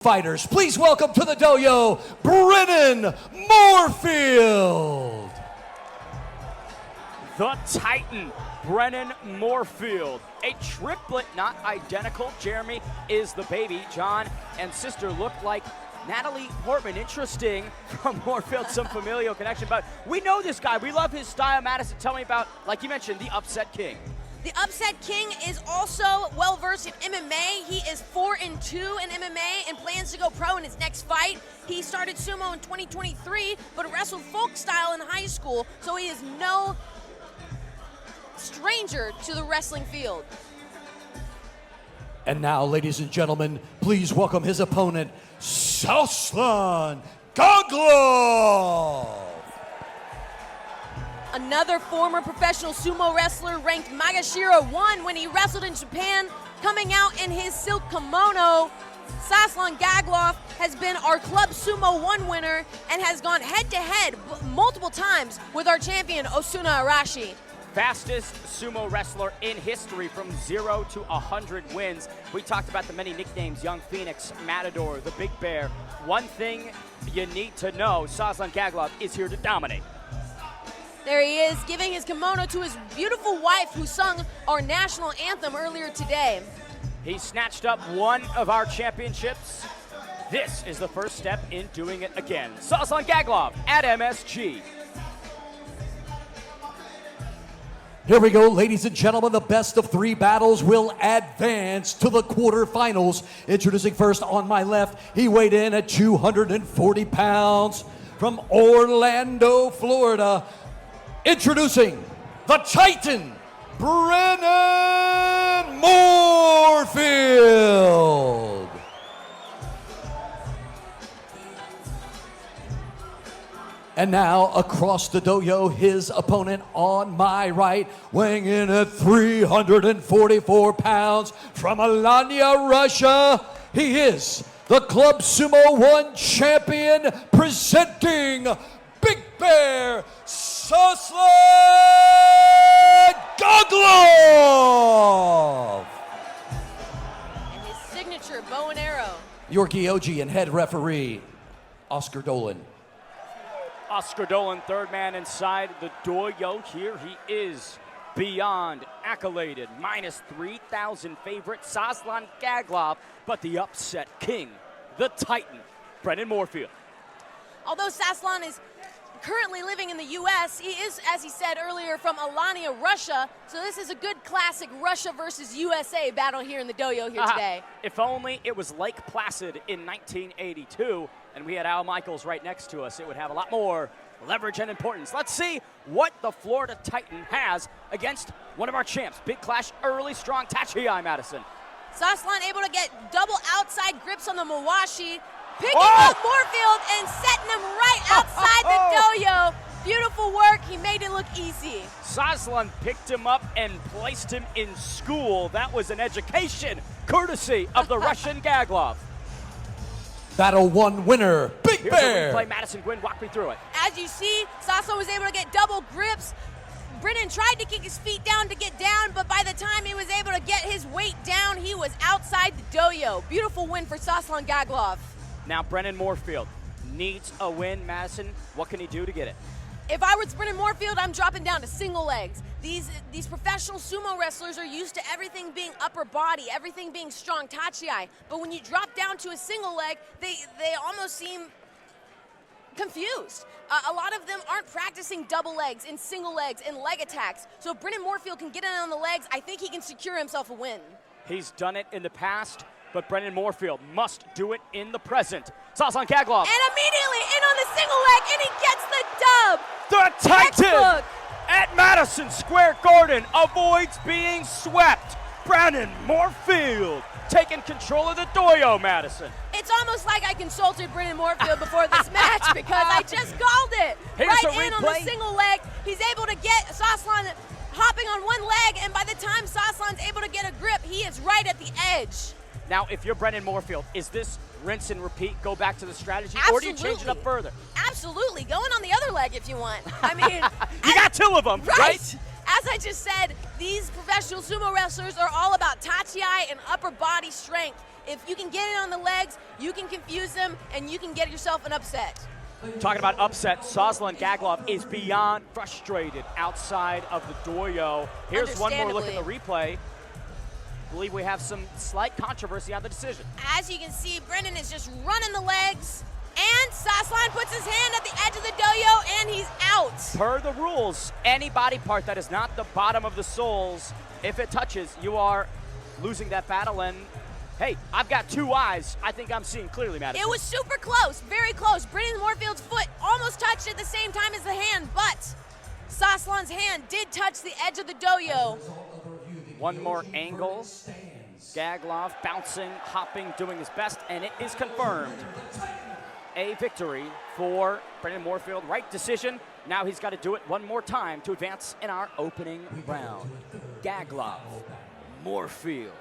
Fighters, please welcome to the dojo, Brennan Moorfield. The Titan, Brennan Moorfield. A triplet, not identical. Jeremy is the baby. John and sister look like Natalie Portman. Interesting from Moorfield, some familial connection. But we know this guy. We love his style. Madison, tell me about, like you mentioned, the Upset King. The Upset King is also well-versed in MMA. He is 4-2 in MMA and plans to go pro in his next fight. He started sumo in 2023, but wrestled folk style in high school, so he is no stranger to the wrestling field. And now, ladies and gentlemen, please welcome his opponent, Soslan Gagloev. Another former professional sumo wrestler ranked Magashira 1 when he wrestled in Japan, coming out in his silk kimono. Soslan Gagloev has been our Club Sumo 1 winner and has gone head-to-head multiple times with our champion, Osuna Arashi. Fastest sumo wrestler in history from 0 to 100 wins. We talked about the many nicknames, Young Phoenix, Matador, the Big Bear. One thing you need to know, Soslan Gagloev is here to dominate. There he is, giving his kimono to his beautiful wife who sung our national anthem earlier today. He snatched up one of our championships. This is the first step in doing it again. Soslan Gagloev at MSG. Here we go, ladies and gentlemen. The best of 3 battles will advance to the quarterfinals. Introducing first on my left, he weighed in at 240 pounds from Orlando, Florida. Introducing the Titan, Brennan Moorfield. And now across the dojo, his opponent on my right, weighing in at 344 pounds from Alanya, Russia. He is the Club Sumo 1 champion, presenting Big Bear Soslan Gagloev. And his signature bow and arrow. Your Gyoji and head referee, Oscar Dolan. Oscar Dolan, third man inside the dojo. Here he is, beyond accoladed, minus 3,000 favorite Soslan Gagloev, but the Upset King, the Titan, Brennan Moorfield. Although Soslan is currently living in the U.S., he is, as he said earlier, from Alanya, Russia, so this is a good classic Russia versus USA battle here in the dojo here today. If only it was Lake Placid in 1982 and we had Al Michaels right next to us, it would have a lot more leverage and importance. Let's see what the Florida Titan has against one of our champs. Big clash early, strong Tachiai Madison. Soslan able to get double outside grips on the Mawashi, picking up Moorfield and setting him right outside the dojo. Beautiful work. He made it look easy. Soslan picked him up and placed him in school. That was an education courtesy of the Russian Gagloev. Battle 1 winner, Big Here's Bear. a replay. Madison, Gwynn, walk me through it. As you see, Soslan was able to get double grips. Brennan tried to kick his feet down to get down, but by the time he was able to get his weight down, he was outside the dojo. Beautiful win for Soslan Gagloev. Now Brennan Moorfield needs a win. Madison, what can he do to get it? If I was Brennan Moorfield, I'm dropping down to single legs. These professional sumo wrestlers are used to everything being upper body, everything being strong tachiai. But when you drop down to a single leg, they almost seem confused. A lot of them aren't practicing double legs and single legs and leg attacks. So if Brennan Moorfield can get in on the legs, I think he can secure himself a win. He's done it in the past, but Brennan Moorfield must do it in the present. Soslan Gagloev. And immediately in on the single leg, and he gets the dub. The Titan Textbook. at Madison Square Garden avoids being swept. Brennan Moorfield taking control of the dojo, Madison. It's almost like I consulted Brennan Moorfield before this match because I just called it. Here's right a in on replay. the single leg. He's able to get Soslan hopping on one leg, and by the time Soslan's able to get a grip, he is right at the edge. Now, if you're Brennan Moorfield, is this rinse and repeat, go back to the strategy, or do you change it up further? Absolutely. Going on the other leg if you want. I mean, you got 2 of them, right? As I just said, these professional sumo wrestlers are all about tachiai and upper body strength. if you can get it on the legs, you can confuse them, and you can get yourself an upset. Talking about upset, Soslan Gagloev is beyond frustrated outside of the dojo. Here's one more look at the replay. I believe we have some slight controversy on the decision. As you can see, Brennan is just running the legs, and Soslan puts his hand at the edge of the dojo, and he's out. Per the rules, any body part that is not the bottom of the soles, if it touches, you are losing that battle. And hey, I've got 2 eyes. I think I'm seeing clearly, Madison. It was super close, very close. Brennan Moorfield's foot almost touched at the same time as the hand, but Soslan's hand did touch the edge of the dojo. One more angle. Gagloev bouncing, hopping, doing his best, and it is confirmed. A victory for Brennan Moorfield. Right decision. Now he's got to do it one more time to advance in our opening round. Gagloev, Moorfield.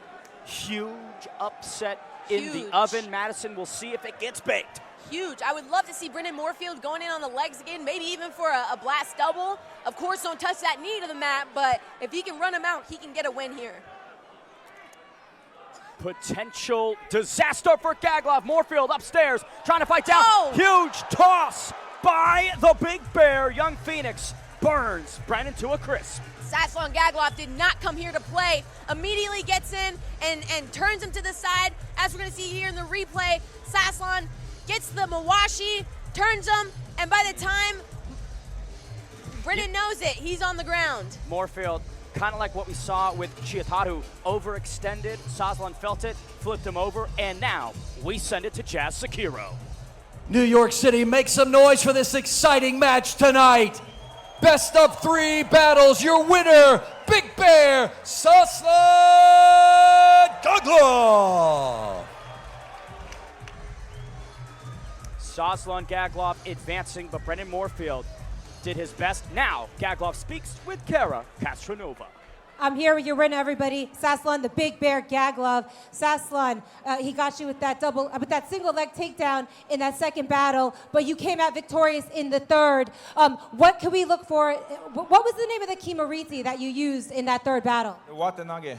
Huge upset in the oven. Madison, we'll see if it gets baked. Huge. I would love to see Brennan Moorfield going in on the legs again, maybe even for a blast double. Of course, don't touch that knee to the mat, but if he can run him out, he can get a win here. Potential disaster for Gagloev. Moorfield upstairs, trying to fight down. Oh. Huge toss by the Big Bear. Young Phoenix burns Brennan to a crisp. Soslan Gagloev did not come here to play. Immediately gets in and turns him to the side. As we're going to see here in the replay, Soslan gets the Mawashi, turns him, and by the time Brennan knows it, he's on the ground. Moorfield, kind of like what we saw with Chiyotaru, overextended. Soslan felt it, flipped him over, and now we send it to Jazz Sakiro. New York City, make some noise for this exciting match tonight. Best of 3 battles, your winner, Big Bear, Soslan Gagloev. Soslan Gagloev advancing, but Brennan Moorfield did his best. Now, Gagloev speaks with Kara Castronova. I'm here with your winner, everybody. Soslan, the Big Bear Gagloev. Soslan, he got you with that single leg takedown in that second battle, but you came out victorious in the third. What can we look for? What was the name of the Kimuriti that you used in that third battle? Watanage.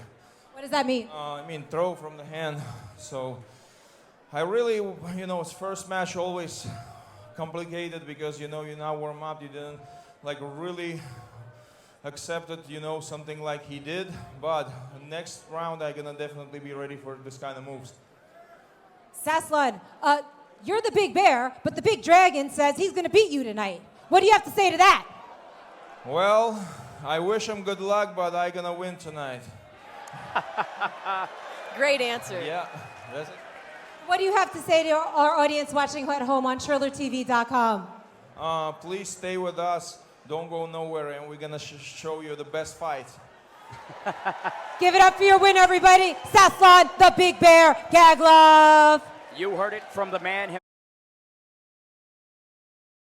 What does that mean? I mean throw from the hand. So I really, it's first match always complicated because, you now warm up, you didn't really accepted, something like he did, but next round I'm gonna definitely be ready for this kind of moves. Soslan, you're the Big Bear, but the Big Dragon says he's gonna beat you tonight. What do you have to say to that? Well, I wish him good luck, but I'm gonna win tonight. Great answer. Yeah, that's it. What do you have to say to our audience watching at home on TrillerTV.com? Please stay with us. Don't go nowhere, and we're gonna show you the best fight. Give it up for your win, everybody. Soslan, the Big Bear Gagloev. You heard it from the man himself.